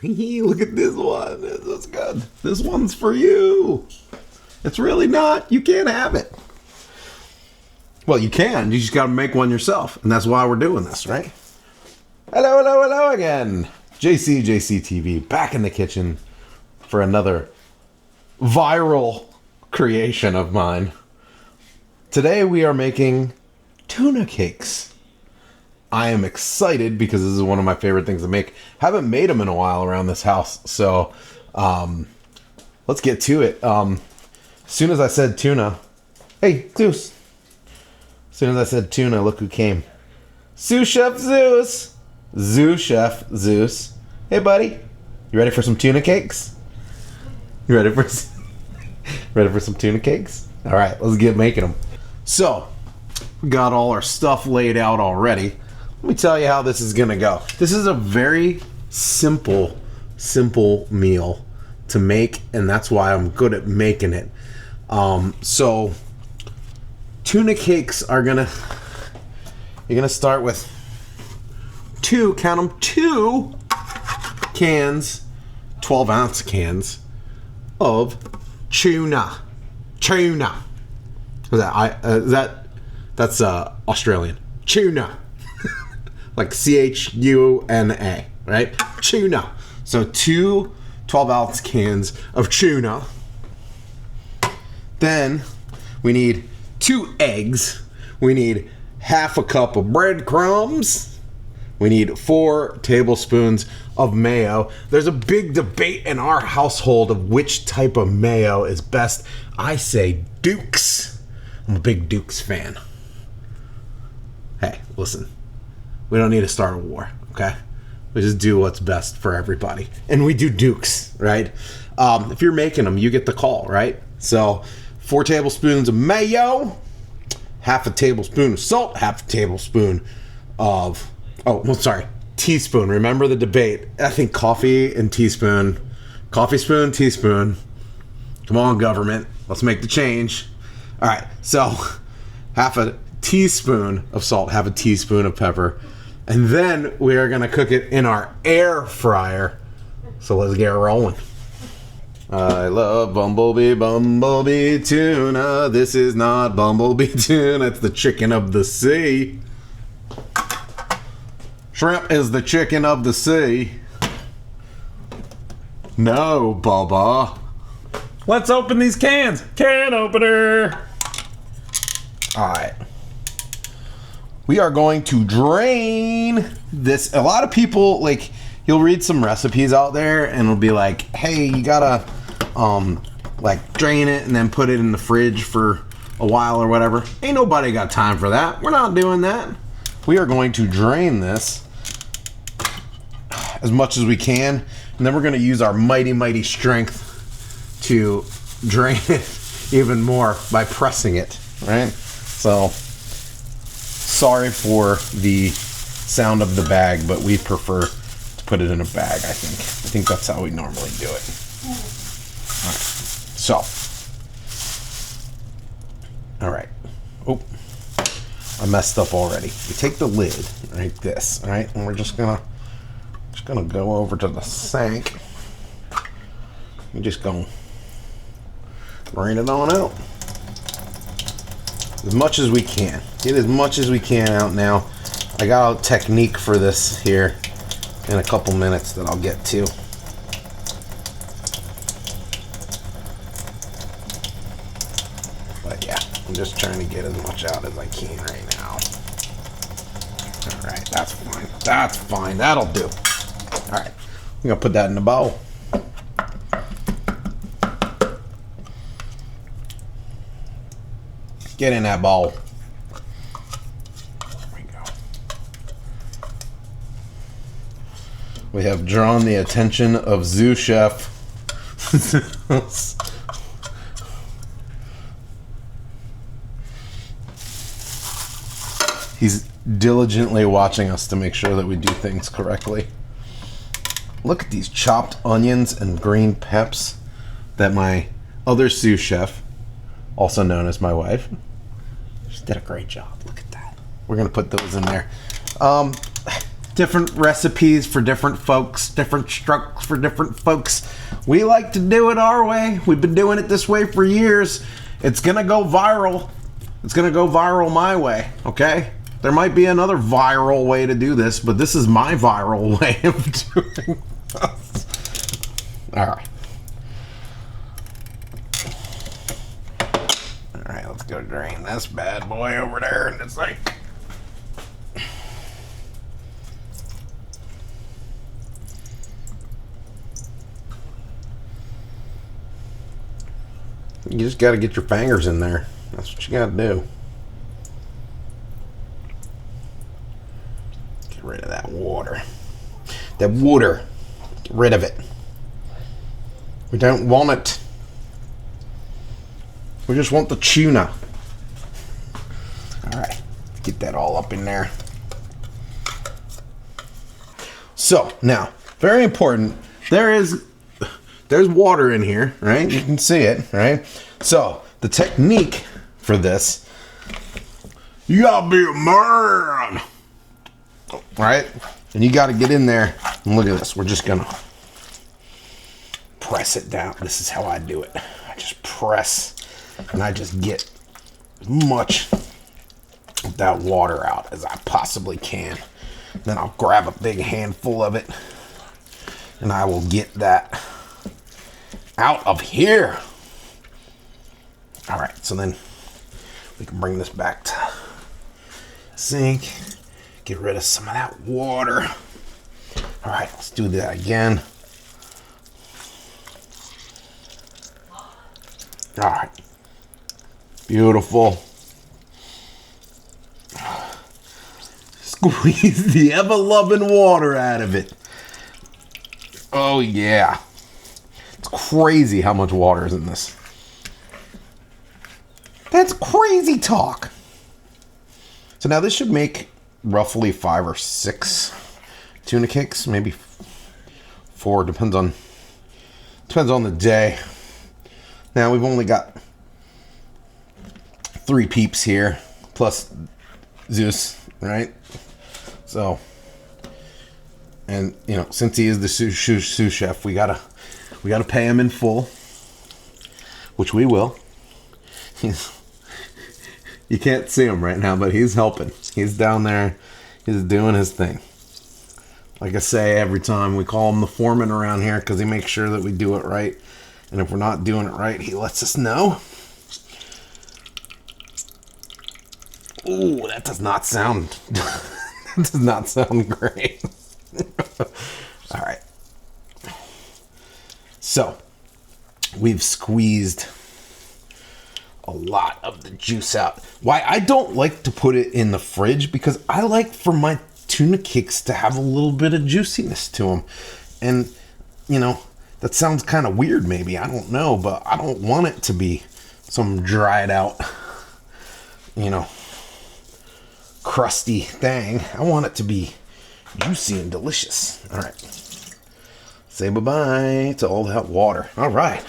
Look at this one. This is good. This one's for you. It's really not. You can't have it. Well, you can. You just got to make one yourself. And that's why we're doing this, right? Hello, hello, hello again. JCTV back in the kitchen for another viral creation of mine. Today we are making tuna cakes. I am excited because this is one of my favorite things to make. Haven't made them in a while around this house. So let's get to it. As soon as I said tuna, hey, Zeus. As soon as I said tuna, look who came. Sous Chef Zeus. Sous Chef Zeus. Hey, buddy. You ready for some tuna cakes? You ready for some tuna cakes? All right, let's get making them. So, we got all our stuff laid out already. Let me tell you how this is going to go. This is a very simple meal to make, and that's why I'm good at making it. So, tuna cakes are you're gonna start with two cans, 12-ounce cans of tuna. That's Australian. Tuna. Like CHUNA, right? Tuna. So two 12-ounce cans of tuna. Then we need 2 eggs. We need half a cup of breadcrumbs. We need 4 tablespoons of mayo. There's a big debate in our household of which type of mayo is best. I say Duke's. I'm a big Duke's fan. Hey, listen. We don't need to start a war, okay? We just do what's best for everybody. And we do Duke's, right? If you're making them, you get the call, right? So 4 tablespoons of mayo, half a tablespoon of salt, half a tablespoon of, teaspoon. Remember the debate. I think coffee spoon, teaspoon. Come on, government. Let's make the change. All right, so half a teaspoon of salt, half a teaspoon of pepper. And then we are going to cook it in our air fryer. So let's get rolling. I love bumblebee tuna. This is not bumblebee tuna. It's the chicken of the sea. Shrimp is the chicken of the sea. No, Bubba. Let's open these cans. Can opener. All right. We are going to drain this. A lot of people, like, you'll read some recipes out there and it'll be like, hey, you gotta drain it and then put it in the fridge for a while or whatever. Ain't nobody got time for that. We're not doing that. We are going to drain this as much as we can, and then we're going to use our mighty strength to drain it even more by pressing it, right? So sorry for the sound of the bag, but we prefer to put it in a bag. I think that's how we normally do it. All right. So, all right. Oh, I messed up already. We take the lid, like this, all right, and we're just gonna go over to the sink. You just gonna drain it on out as much as we can. Get as much as we can out now. I got a technique for this here in a couple minutes that I'll get to. But yeah, I'm just trying to get as much out as I can right now. All right, that's fine. That's fine. That'll do. All right, I'm gonna put that in the bowl. Get in that bowl. There we go. We have drawn the attention of Zeus Chef. He's diligently watching us to make sure that we do things correctly. Look at these chopped onions and green peps that my other sous chef, also known as my wife, just did a great job. Look at that. We're going to put those in there. different recipes for different folks, different strokes for different folks. We like to do it our way. We've been doing it this way for years. It's gonna go viral. It's gonna go viral my way, okay? There might be another viral way to do this, but this is my viral way of doing this. All right. All right, let's go drain this bad boy over there in the sink. You just got to get your fingers in there. That's what you got to do. Get rid of that water. That water. Get rid of it. We don't want it. We just want the tuna. All right. Get that all up in there. So, now, very important. There's water in here, right? You can see it, right? So, the technique for this, you gotta be a man, right? And you gotta get in there, and look at this. We're just gonna press it down. This is how I do it. I just press, and I just get as much of that water out as I possibly can. Then I'll grab a big handful of it, and I will get that out of here. All right, so then we can bring this back to sink, get rid of some of that water. All right, let's do that again. All right, beautiful. Squeeze the ever-loving water out of it. Oh yeah. It's crazy how much water is in this. That's crazy talk. So now this should make roughly 5 or 6 tuna cakes, maybe 4, depends on the day. Now we've only got 3 peeps here, plus Zeus, right? So, and you know, since he is the sous chef, we gotta pay him in full, which we will. You can't see him right now, but he's helping. He's down there. He's doing his thing. Like I say every time, we call him the foreman around here because he makes sure that we do it right. And if we're not doing it right, he lets us know. Ooh, that does not sound... that does not sound great. All right. So, we've squeezed a lot of the juice out. Why I don't like to put it in the fridge, because I like for my tuna cakes to have a little bit of juiciness to them. And, you know, that sounds kind of weird maybe, I don't know, but I don't want it to be some dried out, you know, crusty thing. I want it to be juicy and delicious. All right. Say bye-bye to all that water. All right.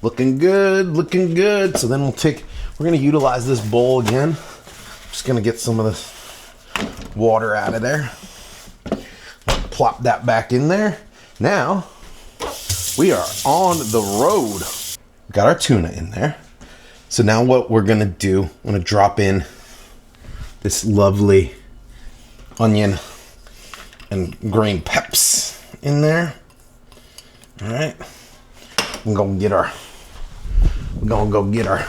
Looking good, looking good. So then we're going to utilize this bowl again. Just going to get some of this water out of there. Plop that back in there. Now, we are on the road. Got our tuna in there. So now what we're going to do, I'm going to drop in this lovely onion and green peps in there. All right. We're gonna go get our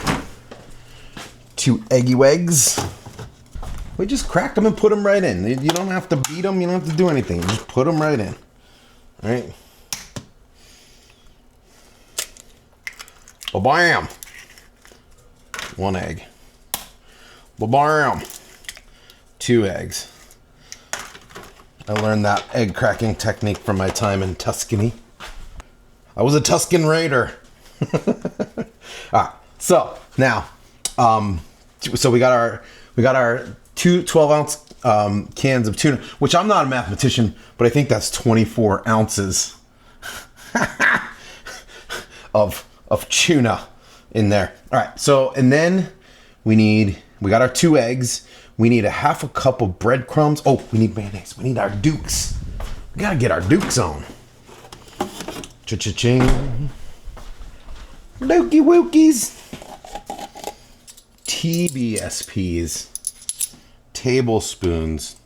2 eggy eggs. We just crack them and put them right in. You don't have to beat them. You don't have to do anything. You just put them right in. All right. Ba-bam. 1 egg. Ba-bam. 2 eggs. I learned that egg cracking technique from my time in Tuscany. I was a Tuscan raider. So now, so we got our 2 12-ounce cans of tuna, which I'm not a mathematician, but I think that's 24 ounces of tuna in there. All right. So, and then we got our 2 eggs. We need a half a cup of breadcrumbs. Oh, we need mayonnaise. We need our dukes. We gotta get our dukes on. Cha-cha-ching. Dookie wookies. TBSPs. Tablespoons.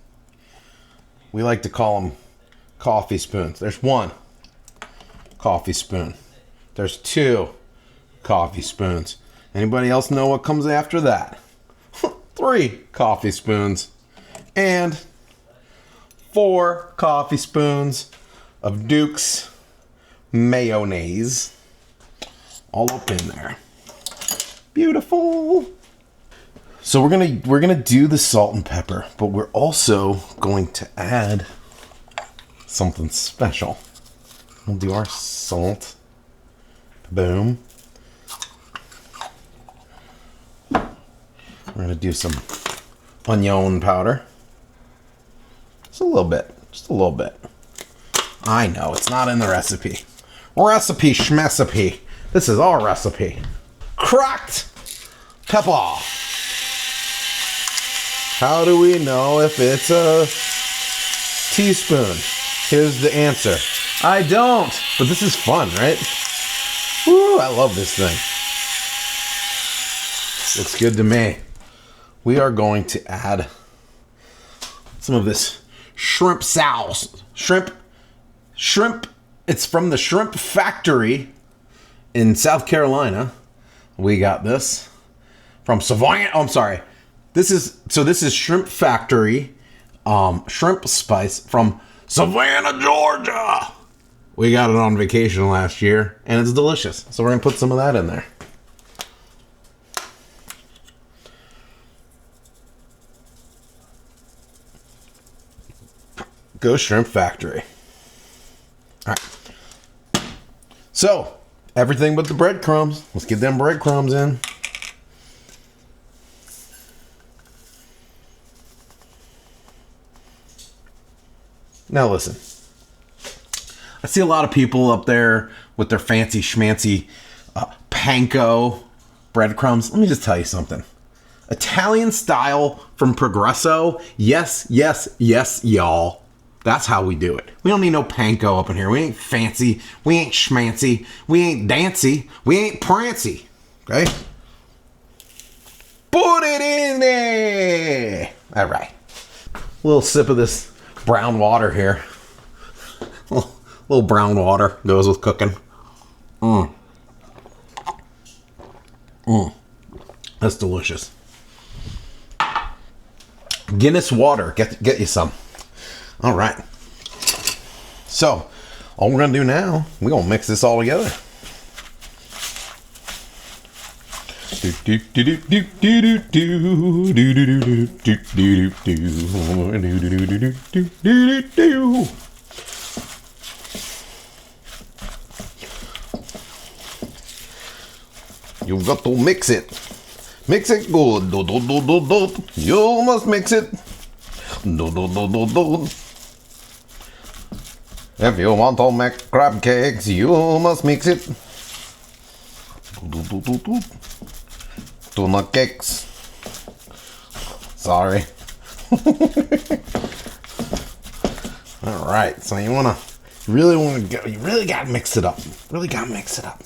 We like to call them coffee spoons. There's 1 coffee spoon. There's 2 coffee spoons. Anybody else know what comes after that? 3 coffee spoons. And 4 coffee spoons of Duke's mayonnaise. All up in there. Beautiful. So we're gonna do the salt and pepper, but we're also going to add something special. We'll do our salt. Boom. We're gonna do some onion powder. Just a little bit. Just a little bit. I know, it's not in the recipe. Recipe schmecipe. This is our recipe. Cracked pepper. How do we know if it's a teaspoon? Here's the answer. I don't. But this is fun, right? Woo, I love this thing. Looks good to me. We are going to add some of this shrimp sauce. Shrimp. It's from the shrimp factory in South Carolina. We got this from Savannah. Oh, I'm sorry. This is Shrimp Factory, shrimp spice from Savannah, Georgia. We got it on vacation last year, and it's delicious. So we're gonna put some of that in there. Go Shrimp Factory. All right. So everything but the breadcrumbs. Let's get them breadcrumbs in. Now listen, I see a lot of people up there with their fancy schmancy panko breadcrumbs. Let me just tell you something. Italian style from Progresso. Yes, yes, yes, y'all. That's how we do it. We don't need no panko up in here. We ain't fancy. We ain't schmancy. We ain't dancy. We ain't prancy. Okay? Put it in there. All right. A little sip of this brown water here. A little brown water goes with cooking. That's delicious. Guinness water. Get you some. All right. So, all we're going to do now, we're going to mix this all together. You've got to mix it. Mix it good. You must mix it. If you want to make crab cakes, you must mix it. Tuna cakes. Sorry. All right. So you really gotta mix it up. Really gotta mix it up.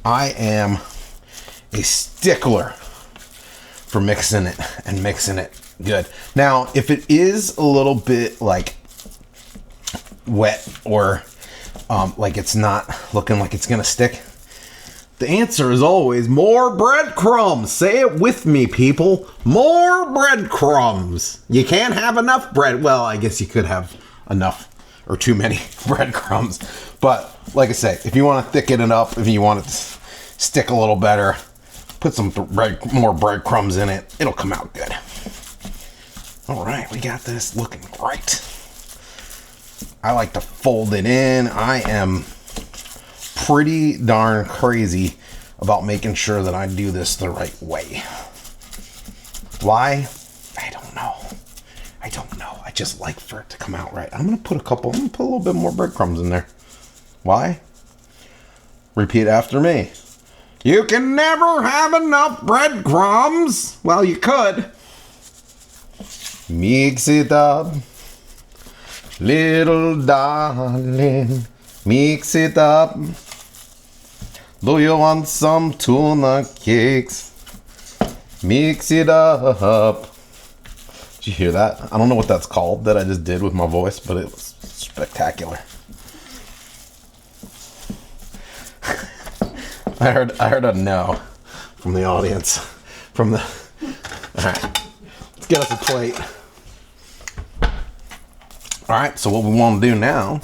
I am a stickler for mixing it and mixing it good. Now, if it is a little bit like wet or like it's not looking like it's gonna stick, the answer is always more breadcrumbs. Say it with me, people. More breadcrumbs. You can't have enough bread. Well, I guess you could have enough or too many breadcrumbs. But like I say, if you want to thicken it up, if you want it to stick a little better, put some more breadcrumbs in it. It'll come out good. All right, we got this looking great. I like to fold it in. I am pretty darn crazy about making sure that I do this the right way. Why? I don't know. I just like for it to come out right. I'm gonna put a little bit more breadcrumbs in there. Why? Repeat after me. You can never have enough breadcrumbs. Well, you could. Mix it up, little darling. Mix it up. Do you want some tuna cakes? Mix it up. Did you hear that? I don't know what that's called that I just did with my voice, but it was spectacular. I heard a no from the audience. All right, let's get us a plate. All right, so what we want to do now,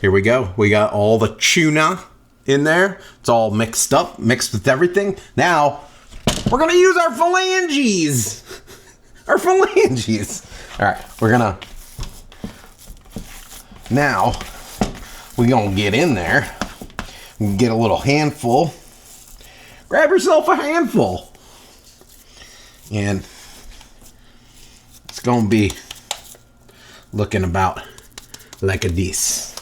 here we go. We got all the tuna in there. It's all mixed up, mixed with everything. Now, we're going to use our phalanges. Our phalanges. All right, now, we're going to get in there. Get a little handful. Grab yourself a handful. And it's going to be looking about like a this.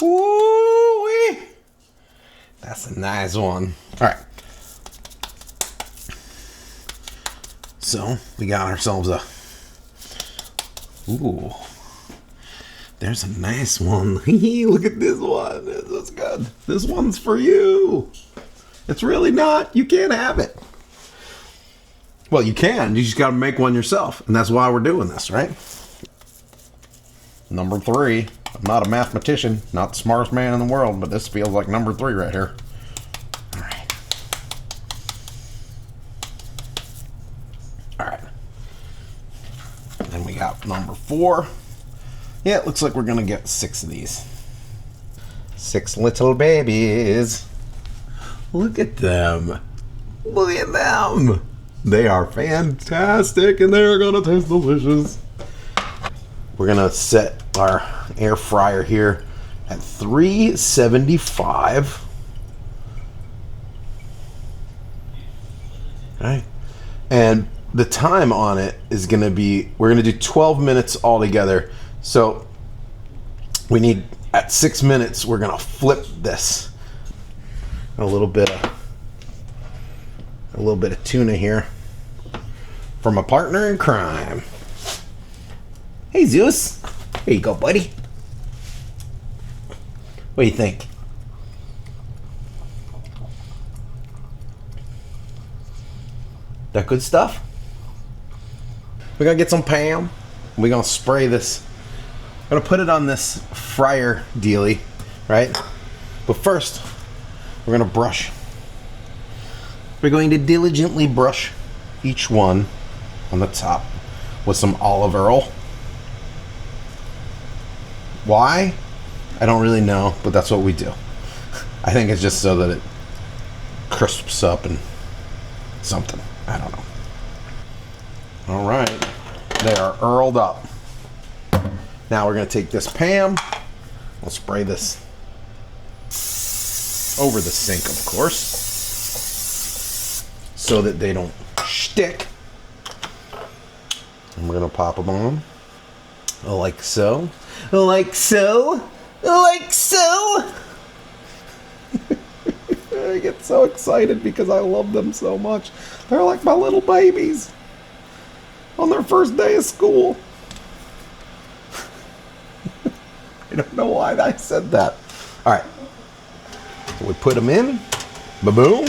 Ooh-wee. That's a nice one. All right. So we got ourselves a, ooh, there's a nice one. Look at this one. This is good. This one's for you. It's really not. You can't have it. Well, you can. You just got to make one yourself. And that's why we're doing this, right? Number 3. I'm not a mathematician, not the smartest man in the world, but this feels like number 3 right here. All right. All right. Then we got number 4. Yeah, it looks like we're going to get 6 of these. 6 little babies. Look at them. Look at them. They are fantastic and they're going to taste delicious. We're going to set our air fryer here at 375. Right? And the time on it is going to be, we're going to do 12 minutes altogether. So we need, at 6 minutes, we're going to flip this. A little bit of tuna here from a partner in crime. Hey, Zeus. Here you go, buddy. What do you think? That good stuff? We're going to get some Pam. We're going to spray this. I'm going to put it on this fryer dealy, right? But first, we're going to brush. We're going to diligently brush each one on the top with some olive oil. Why? I don't really know, but that's what we do. I think it's just so that it crisps up and something. I don't know. All right. They are earled up. Now we're going to take this Pam. We'll spray this over the sink, of course, so that they don't stick. And we're going to pop them on like so. Like so. Like so. I get so excited because I love them so much. They're like my little babies on their first day of school. I don't know why I said that. All right. So we put them in. Ba-boom.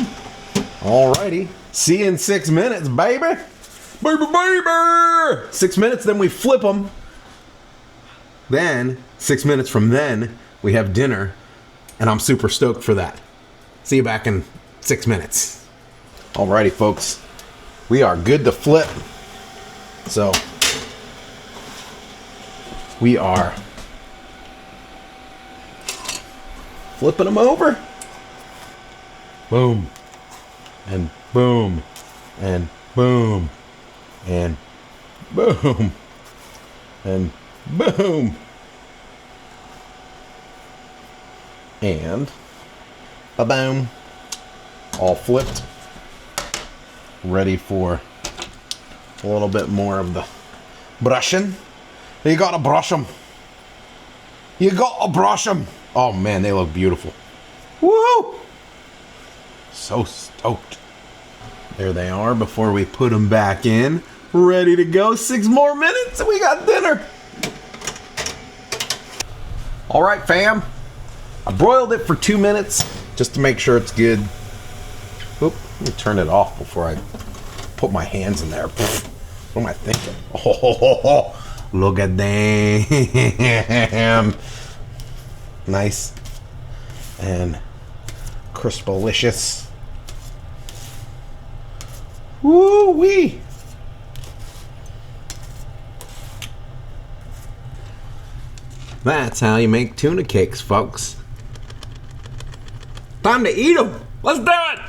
Alrighty. See you in 6 minutes, baby. Baby, baby. 6 minutes, then we flip them. Then, 6 minutes from then, we have dinner. And I'm super stoked for that. See you back in 6 minutes. Alrighty, folks. We are good to flip. So, we are flipping them over. Boom. And boom. And boom. And boom. And boom. And ba-boom. All flipped. Ready for a little bit more of the brushing. You gotta brush them. You gotta brush them. Oh man, they look beautiful. Woo! So stoked. There they are before we put them back in. Ready to go. 6 more minutes and we got dinner. All right, fam. I broiled it for 2 minutes just to make sure it's good. Oop, let me turn it off before I put my hands in there. What am I thinking? Oh, look at them. Nice and crispalicious. Woo-wee. That's how you make tuna cakes, folks. Time to eat them. Let's do it.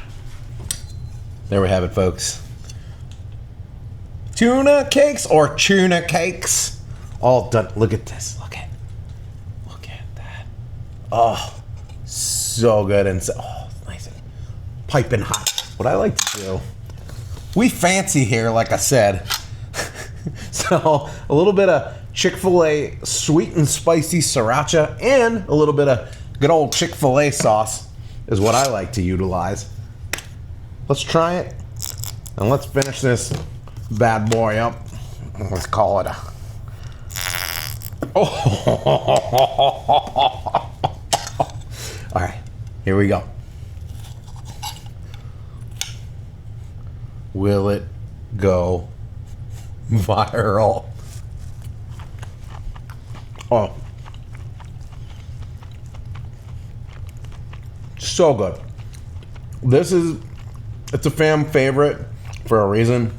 There we have it, folks. Tuna cakes or tuna cakes. All done. Look at this. Look at that. Oh, so good and so nice and piping hot. What I like to do, we fancy here, like I said. So a little bit of Chick-fil-A sweet and spicy sriracha and a little bit of good old Chick-fil-A sauce is what I like to utilize. Let's try it and let's finish this bad boy up. Let's call it a... Oh. All right, here we go. Will it go viral? Oh, so good. It's a fam favorite for a reason.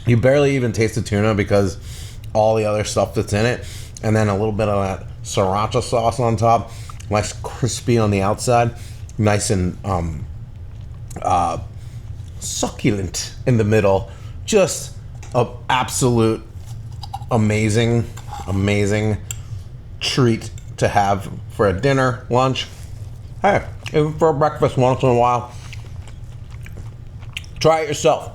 You barely even taste the tuna because all the other stuff that's in it, and then a little bit of that sriracha sauce on top, nice crispy on the outside, nice and succulent in the middle. Just an absolute amazing treat to have for a dinner, lunch. Hey, even for breakfast once in a while. Try it yourself.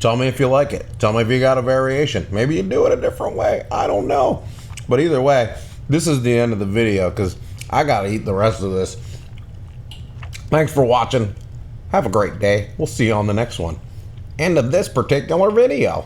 Tell me if you like it. Tell me if you got a variation. Maybe you do it a different way. I don't know. But either way, this is the end of the video because I gotta eat the rest of this. Thanks for watching. Have a great day. We'll see you on the next one. End of this particular video.